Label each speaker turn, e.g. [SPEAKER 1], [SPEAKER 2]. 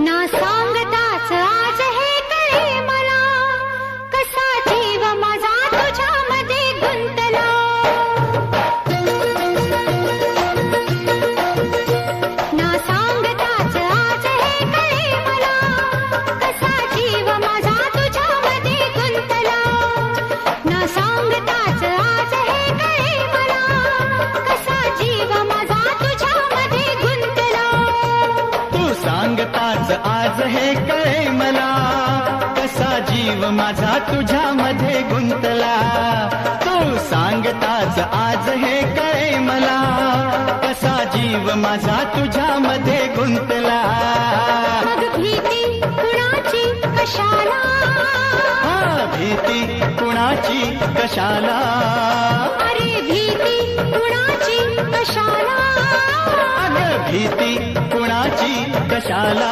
[SPEAKER 1] ना सांगताच आज हे कळे मला, कसा जीव माझा तुझ्यामध्ये गुंतला. ना सांगताच आज हे कळे मला, कसा जीव माझा तुझ्यामध्ये गुंतला. ना सांगताच आज हे कळे मला, कसा जीव माझा तुझ्यामध्ये गुंतला.
[SPEAKER 2] तू सांगताच आज हे कळे मला, कसा जीव माझा तुझ्यामध्ये गुंतला. तू सांगताच आज हे कळे मला, कसा जीव माझा तुझ्यामध्ये गुंतला.
[SPEAKER 1] मग भीती कुणाची कशाला,
[SPEAKER 2] भीती कुणाची कशाला.
[SPEAKER 1] अरे भीती कुणाची कशाला.
[SPEAKER 2] अगं भीती कुणाची कशाला.